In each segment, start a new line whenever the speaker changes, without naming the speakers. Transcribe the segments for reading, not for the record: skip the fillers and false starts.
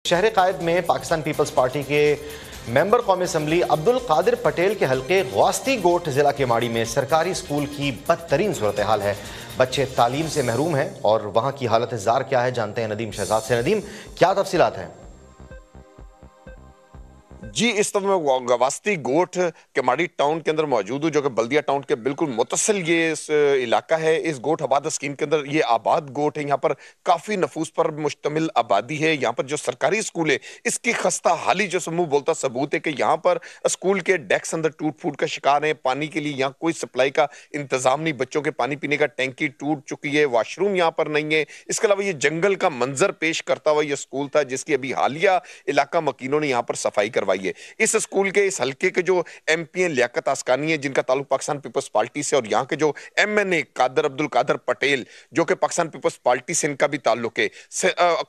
शहर कायद में Pakistan peoples party के मेंबर कौमी असम्बली अब्दुल कादिर पटेल के हल्के गवास्ती गोट जिला केमाड़ी में सरकारी स्कूल की बदतरीन सूरत हाल है। बच्चे तालीम से महरूम हैं और वहां की हालत जार क्या है, जानते हैं नदीम शहजाद से। नदीम, क्या तफसीलात हैं?
जी, इस तरह मैं गवास्ती गोट केमाड़ी टाउन के अंदर मौजूद हूँ, जो कि बल्दिया टाउन के बिल्कुल मुतसिल ये इस इलाका है। इस गोट आबाद स्कीम के अंदर ये आबाद गोट है। यहाँ पर काफी नफूस पर मुश्तमिल आबादी है। यहाँ पर जो सरकारी स्कूल है, इसकी खस्ता हाली जो समूह बोलता सबूत है कि यहाँ पर स्कूल के डेस्क अंदर टूट फूट का शिकार है। पानी के लिए यहाँ कोई सप्लाई का इंतजाम नहीं, बच्चों के पानी पीने का टैंकी टूट चुकी है, वॉशरूम यहाँ पर नहीं है। इसके अलावा ये जंगल का मंजर पेश करता हुआ ये स्कूल था, जिसकी अभी हालिया इलाका मकीनों ने यहाँ पर सफाई करवाई है। इस स्कूल के इस हल्के के जो एमपी हैं लियाकत आसकानी है, जिनका ताल्लुक पाकिस्तान पीपल्स पार्टी से, और यहाँ के जो एमएनए कादर अब्दुल कादर पटेल जो कि पाकिस्तान पीपल्स पार्टी से इनका भी ताल्लुक है।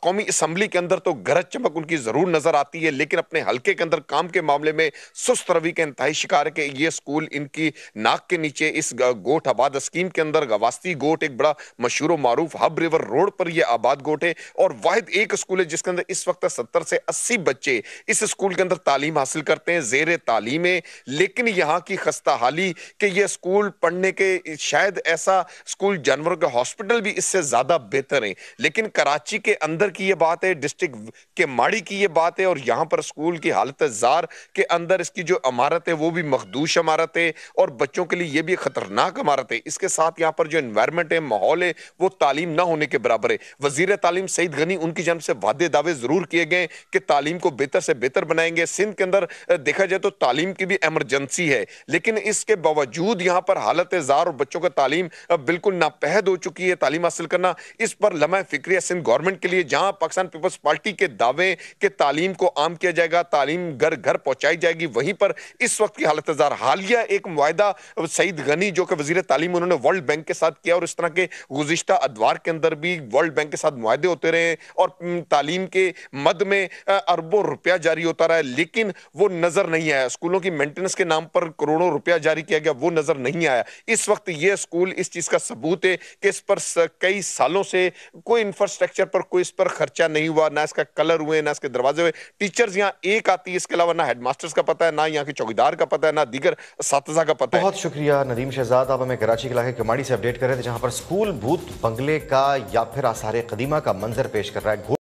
कौमी असम्बली के अंदर तो गरज चमक उनकी जरूर नजर आती है, लेकिन अपने हल्के के अंदर काम के मामले में सुस्त रवि के इंतहाई शिकार है कि ये स्कूल इनकी नाक के नीचे इस गोट आबाद स्कीम के अंदर गवास्ती गोट एक बड़ा मशहूर मारूफ हब रिवर रोड पर यह आबाद गोट है और वाहिद एक स्कूल है जिसके अंदर इस वक्त 70 से 80 बच्चे इस स्कूल के अंदर तालीम हासिल करते हैं, जेर तालीम है। लेकिन यहाँ की खस्ता हाली कि यह स्कूल पढ़ने के शायद ऐसा स्कूल जानवरों के हॉस्पिटल भी इससे ज्यादा बेहतर है। लेकिन कराची के अंदर की यह बात है, डिस्ट्रिक्ट के माड़ी की यह बात है, और यहाँ पर स्कूल की हालत जार के अंदर इसकी जो इमारत है वो भी मखदूश इमारत है और बच्चों के लिए यह भी खतरनाक इमारत है। इसके साथ यहाँ पर जो एनवायरमेंट है, माहौल है, वो तालीम ना होने के बराबर है। वजीर तालीम सईद गनी, उनकी जानब से वादे दावे जरूर किए गए कि तालीम को बेहतर से बेहतर बनाएंगे। सिंध के अंदर देखा जाए तो तालीम की भी इमरजेंसी है, लेकिन इसके बावजूद यहाँ पर हालत जार और बच्चों का तालीम बिल्कुल नापहद हो चुकी है। तालीम हासिल करना इस पर लम्हा फिक्र सिंध गवर्नमेंट के लिए, जहां पाकिस्तान पीपल्स पार्टी के दावे के तालीम को आम किया जाएगा, तालीम घर घर पहुंचाई जाएगी, वहीं पर इस वक्त की हालत जार। हालिया एक मुआहदा सईद गनी जो कि वजीर तालीम, उन्होंने वर्ल्ड बैंक के साथ किया और इस तरह के गुज़िश्ता अदवार के अंदर भी वर्ल्ड बैंक के साथ मुआहदे होते रहे और तालीम के मद में अरबों रुपया जारी होता रहा, लेकिन वो नजर नहीं आया। स्कूलों की मेंटेनेंस के नाम पर करोड़ों रुपया जारी किया गया, वो नजर नहीं आया। इस वक्त ये स्कूल इस चीज का सबूत है कि इस पर कई सालों से कोई इंफ्रास्ट्रक्चर पर कोई इस पर खर्चा नहीं हुआ, ना इसका कलर हुए, ना इसके दरवाजे हुए। टीचर्स यहाँ एक आती है, इसके अलावा ना हेडमास्टर्स का पता है, ना यहाँ के चौकीदार का पता है, ना दीगर असातिज़ा का पता है।
बहुत शुक्रिया नदीम शहजाद, आप हमें कराची के इलाके केमाड़ी से अपडेट कर रहे थे, जहां पर स्कूल भूत बंगले का या फिर आसार कदीमा का मंजर पेश कर रहा है।